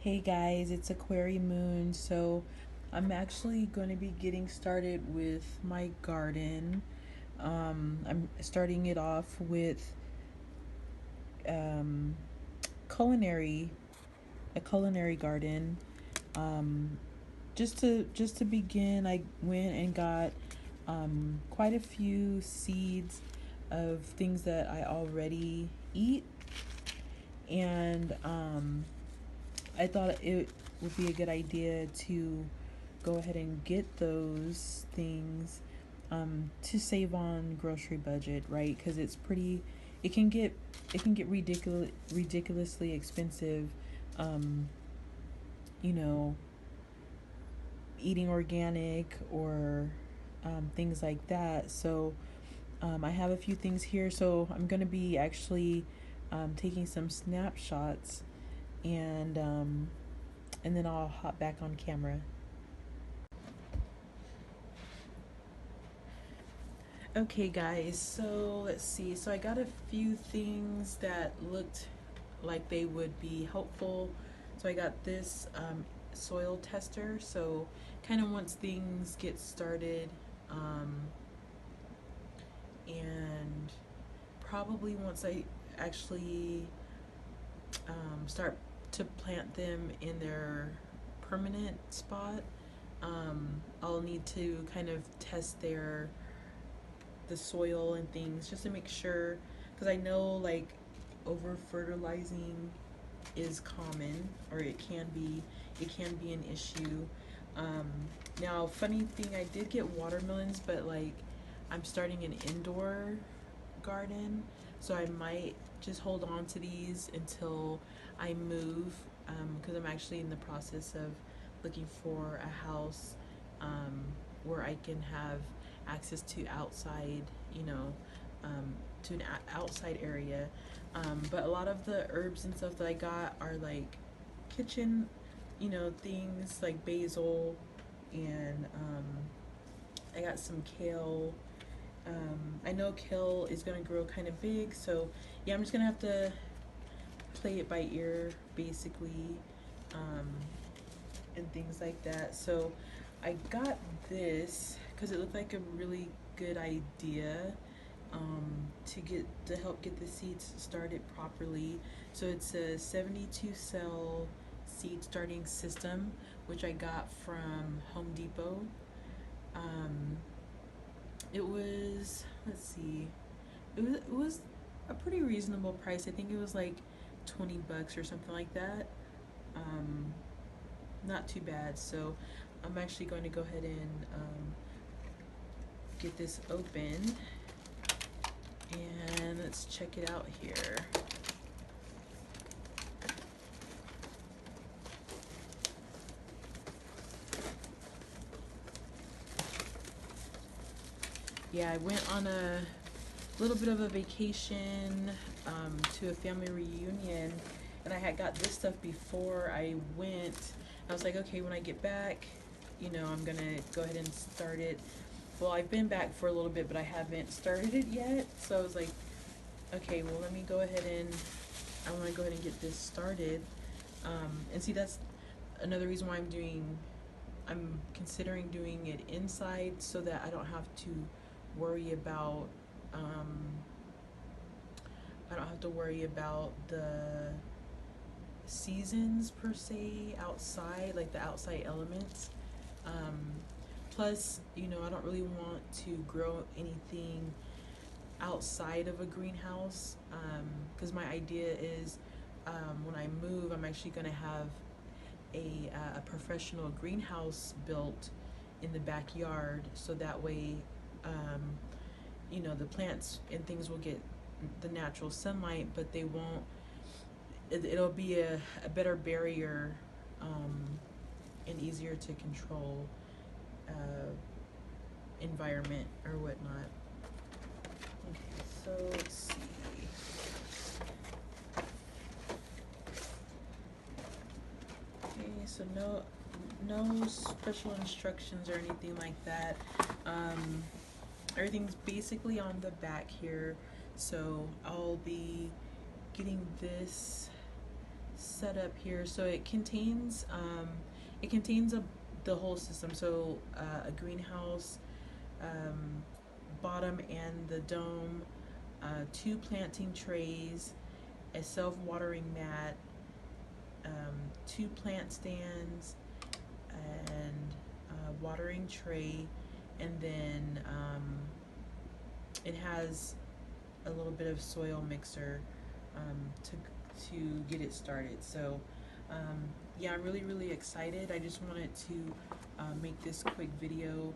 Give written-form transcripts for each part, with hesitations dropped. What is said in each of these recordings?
Hey guys, it's Aquarii Moon. So I'm actually going to be getting started with my garden. I'm starting it off with um, culinary, a culinary garden. Um, just to begin, I went and got quite a few seeds of things that I already eat, and I thought it would be a good idea to go ahead and get those things to save on grocery budget, right? Because it can get ridiculously expensive, um, you know, eating organic or things like that. So I have a few things here. So I'm gonna be actually taking some snapshots and then I'll hop back on camera. Okay, guys, so let's see. So I got a few things that looked like they would be helpful. So I got this soil tester. So kind of once things get started, um, and probably once I actually start to plant them in their permanent spot, I'll need to kind of test the soil and things just to make sure, because I know like over fertilizing is common, or it can be an issue. um, Now, funny thing, I did get watermelons, but like I'm starting an indoor garden, so I might just hold on to these until I move, because I'm actually in the process of looking for a house um, where I can have access to outside, you know, to an outside area. But a lot of the herbs and stuff that I got are like kitchen, things like basil, and I got some kale. I know kale is gonna grow kind of big, so yeah, I'm just gonna have to play it by ear, basically, um, and things like that. So I got this because it looked like a really good idea, to help get the seeds started properly. So it's a 72 cell seed starting system, which I got from Home Depot. Um, it was, let's see, it was a pretty reasonable price. I think it was like 20 bucks or something like that. Um, Not too bad. So I'm actually going to go ahead and get this open, and let's check it out here. Yeah, I went on a little bit of a vacation, to a family reunion, and I had got this stuff before I went. I was like, okay, when I get back, I'm gonna go ahead and start it. Well, I've been back for a little bit, but I haven't started it yet. So I was like, okay, well, let me go ahead and I want to go ahead and get this started. And see, that's another reason why I'm considering doing it inside, so that I don't have to worry about um, the seasons per se outside, like the outside elements. Um, Plus, I don't really want to grow anything outside of a greenhouse, because my idea is, when I move, I'm actually going to have a professional greenhouse built in the backyard, so that way, the plants and things will get the natural sunlight, but they won't. It'll be a better barrier, um, and easier to control environment or whatnot. Okay, so let's see. Okay, so no special instructions or anything like that. Everything's basically on the back here. So I'll be getting this set up here. So it contains the whole system. So a greenhouse, bottom and the dome, 2 planting trays, a self-watering mat, 2 plant stands, and a watering tray, and then it has a little bit of soil mixer to get it started. So yeah, I'm really excited. I just wanted to make this quick video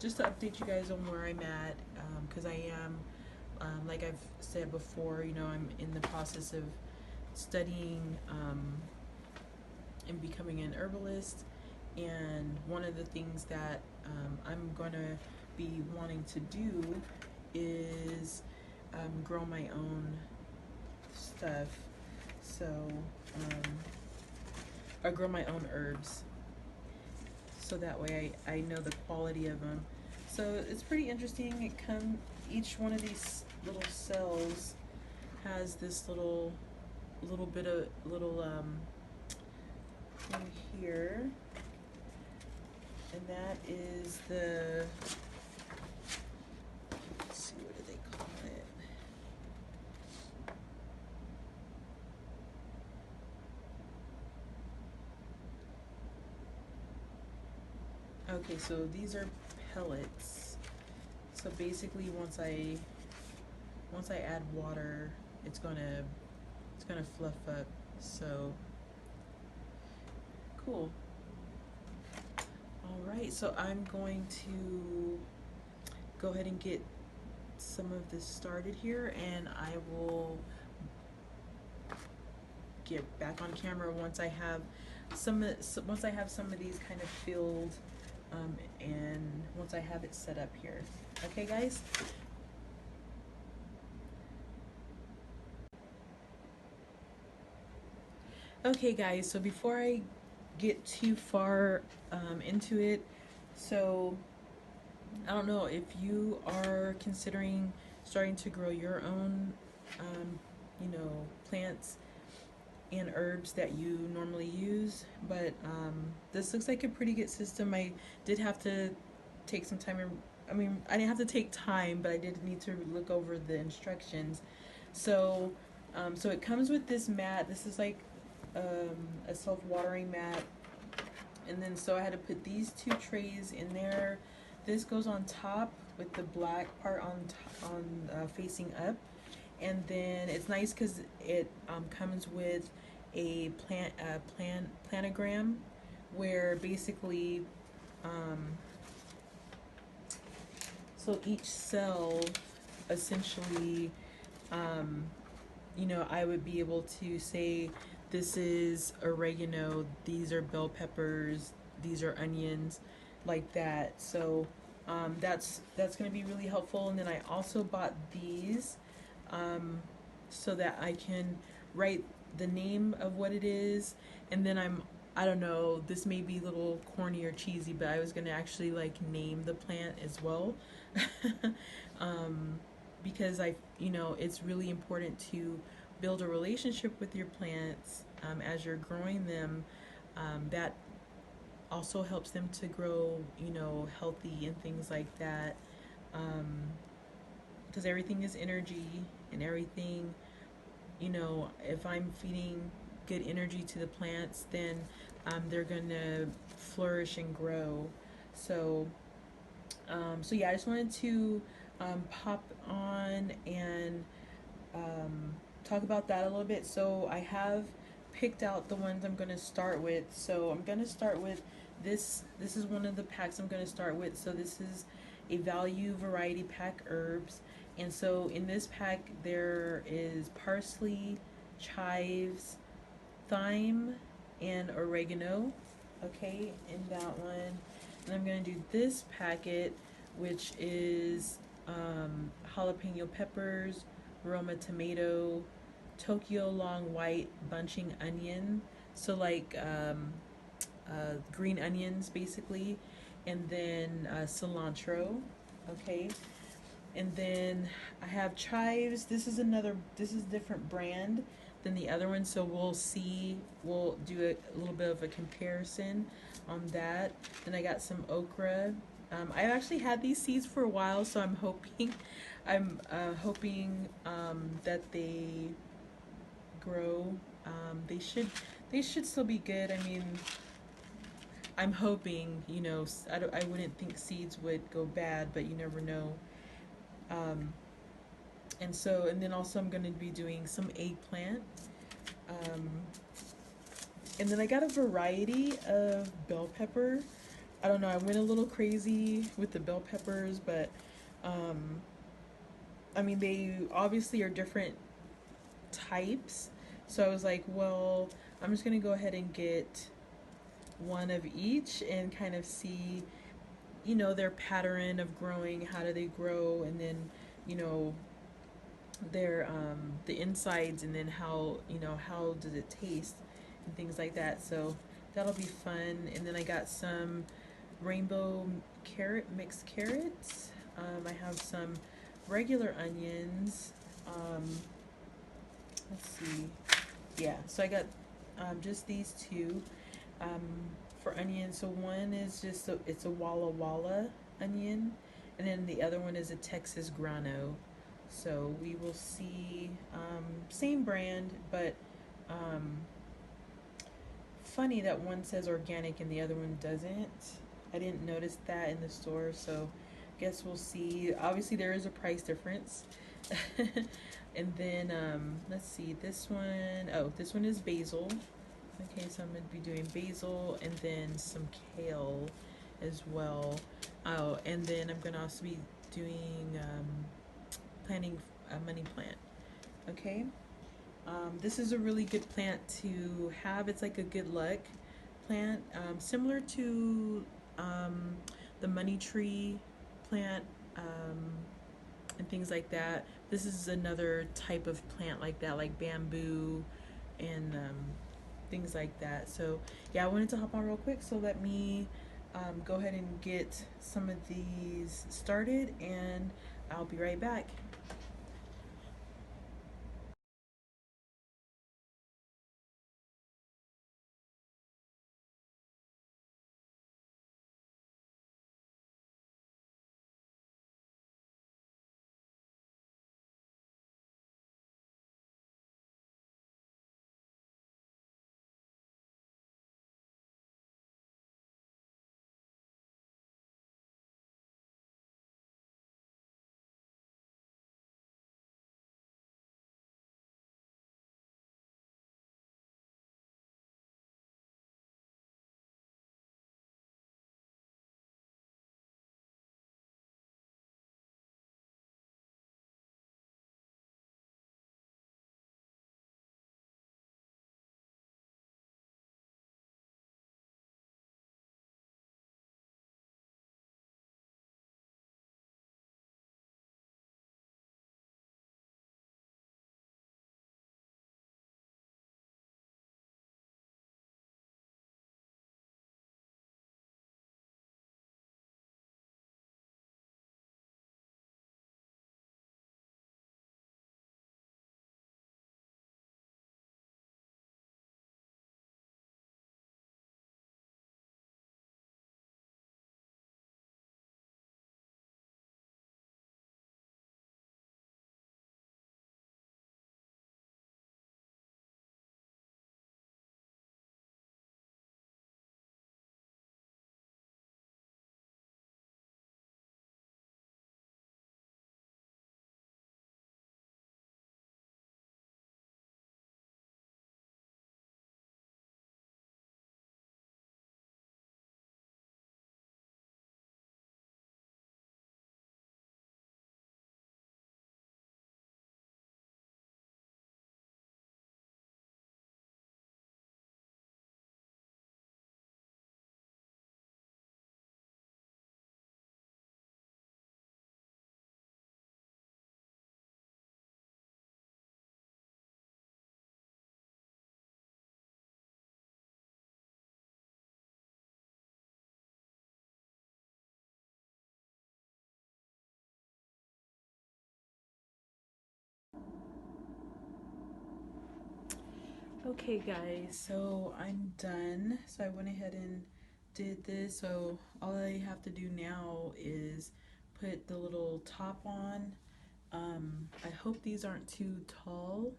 just to update you guys on where I'm at, because I am, like I've said before, you know, I'm in the process of studying and becoming an herbalist. And one of the things that I'm gonna be wanting to do is grow my own stuff. So or grow my own herbs, so that way I know the quality of them. So it's pretty interesting. Each one of these little cells has this little bit of thing here, and that is the, let's see, what do they call it? Okay, so these are pellets. So basically, once I add water, it's gonna fluff up. So cool. All right, so I'm going to go ahead and get some of this started here, and I will get back on camera once I have some of these kind of filled, and once I have it set up here. Okay, guys? Okay, guys, so before I get too far into it, so I don't know if you are considering starting to grow your own, you know, plants and herbs that you normally use, but this looks like a pretty good system. I did have to take some time, I didn't have to take time, but I did need to look over the instructions. So so it comes with this mat. This is like a self-watering mat, and then so I had to put these 2 trays in there. This goes on top with the black part on facing up, and then it's nice because it comes with a planogram, where basically so each cell essentially, you know, I would be able to say, this is oregano, these are bell peppers, these are onions, like that. So that's going to be really helpful. And then I also bought these so that I can write the name of what it is. And then I don't know, this may be a little corny or cheesy, but I was going to actually like name the plant as well. Because you know, it's really important to build a relationship with your plants as you're growing them. That also helps them to grow, you know, healthy and things like that. Because everything is energy, and everything, you know, if I'm feeding good energy to the plants, then they're gonna flourish and grow. So so yeah, I just wanted to pop on and talk about that a little bit. So I have picked out the ones I'm going to start with. So I'm going to start with this. This is one of the packs I'm going to start with. So this is a value variety pack herbs. And so in this pack there is parsley, chives, thyme, and oregano. Okay, in that one. And I'm going to do this packet, which is jalapeno peppers, Roma tomato, Tokyo long white bunching onion, so like green onions basically, and then cilantro. Okay, and then I have chives. This is a different brand. than the other one. So we'll see. We'll do a little bit of a comparison on that. Then I got some okra. I've actually had these seeds for a while, so I'm hoping that they grow. They should still be good. I mean, I'm hoping, you know, I wouldn't think seeds would go bad, but you never know. Um, and then also I'm going to be doing some eggplant. Um, and then I got a variety of bell pepper. I don't know, I went a little crazy with the bell peppers, but um, I mean, they obviously are different types. So I was like, well, I'm just going to go ahead and get one of each and kind of see, you know, their pattern of growing. How do they grow? And then, you know, their the insides, and then how, you know, how does it taste and things like that. So that'll be fun. And then I got some rainbow mixed carrots. I have some regular onions. Um, let's see. Yeah, so I got just these two um, for onions. So one is just it's a Walla Walla onion, and then the other one is a Texas Grano. So we will see. Same brand, but um, funny that one says organic and the other one doesn't. I didn't notice that in the store, so guess we'll see. Obviously, there is a price difference. And then let's see, this one, oh, this one is basil. Okay, so I'm going to be doing basil and then some kale as well. Oh, and then I'm going to also be doing planting a money plant. Okay. This is a really good plant to have. It's like a good luck plant, similar to the money tree plant, and things like that. This is another type of plant like that, like bamboo and things like that. So yeah, I wanted to hop on real quick. So let me go ahead and get some of these started, and I'll be right back. Okay guys, so I'm done. So I went ahead and did this. So all I have to do now is put the little top on. I hope these aren't too tall.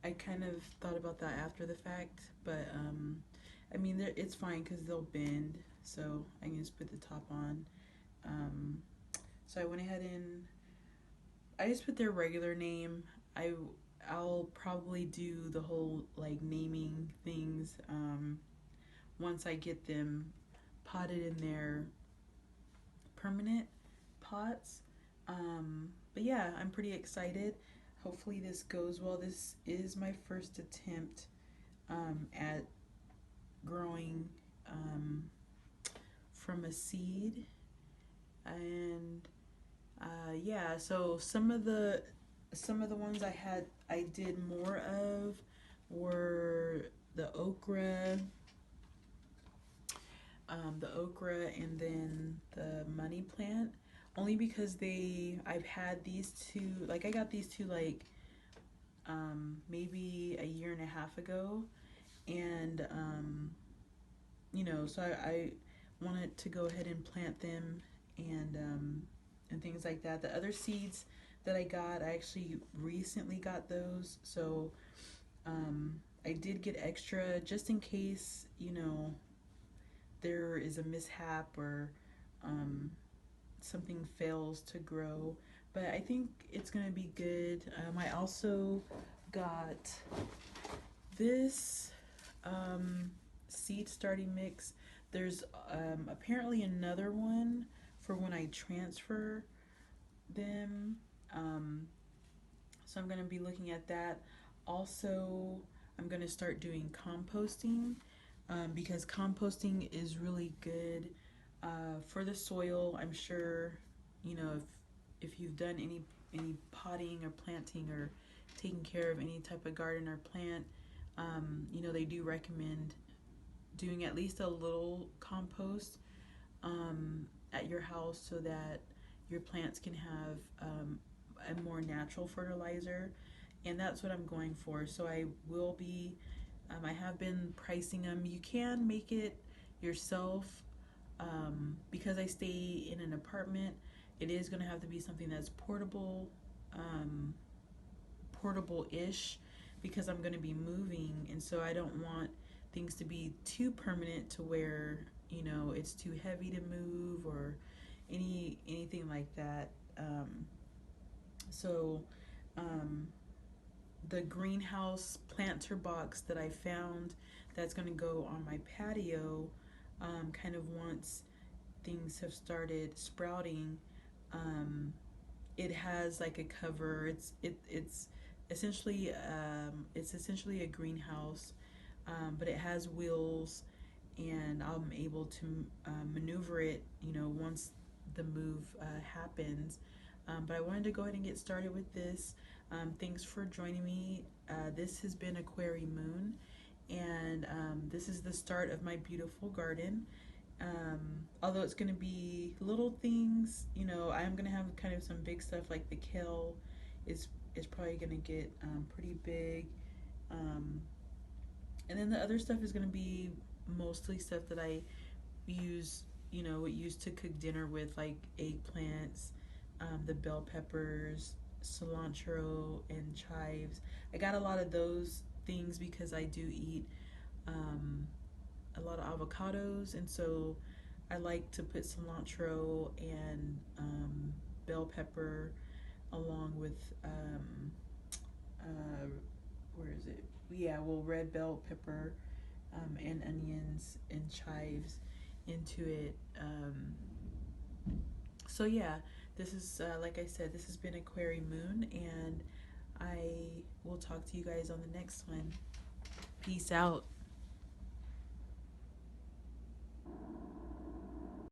I kind of thought about that after the fact, but I mean it's fine because they'll bend. So I can just put the top on. Um, so I went ahead and I just put their regular name. I'll probably do the whole like naming things once I get them potted in their permanent pots. But yeah, I'm pretty excited. Hopefully this goes well. This is my first attempt at growing from a seed, and yeah. So some of the ones I did more of were the okra, and then the money plant. Only because I've had these two. Like I got these two like maybe a year and a half ago, and so I wanted to go ahead and plant them and things like that. The other seeds that I got, I actually recently got those, so I did get extra just in case there is a mishap or something fails to grow. But I think it's gonna be good. I also got this seed starting mix. There's apparently another one for when I transfer them. So I'm going to be looking at that. Also, I'm going to start doing composting because composting is really good for the soil. I'm sure, if you've done any potting or planting or taking care of any type of garden or plant, they do recommend doing at least a little compost at your house so that your plants can have a more natural fertilizer, and that's what I'm going for. So I have been pricing them. You can make it yourself. Because I stay in an apartment, it is going to have to be something that's portable-ish, because I'm going to be moving, and so I don't want things to be too permanent to where it's too heavy to move or anything like that. So the greenhouse planter box that I found that's going to go on my patio, kind of once things have started sprouting, it has like a cover. It's essentially a greenhouse, but it has wheels, and I'm able to maneuver it. Once the move happens. But I wanted to go ahead and get started with this. Thanks for joining me. This has been Aquarii Moon, and this is the start of my beautiful garden. Although it's going to be little things, I am going to have kind of some big stuff like the kale is probably going to get pretty big. And then the other stuff is going to be mostly stuff that I used to cook dinner with, like eggplants, the bell peppers, cilantro, and chives. I got a lot of those things because I do eat a lot of avocados, and so I like to put cilantro and bell pepper along with where is it? Yeah, well, red bell pepper and onions and chives into it. So yeah, this is like I said, this has been Aquarii Moon, and I will talk to you guys on the next one. Peace out.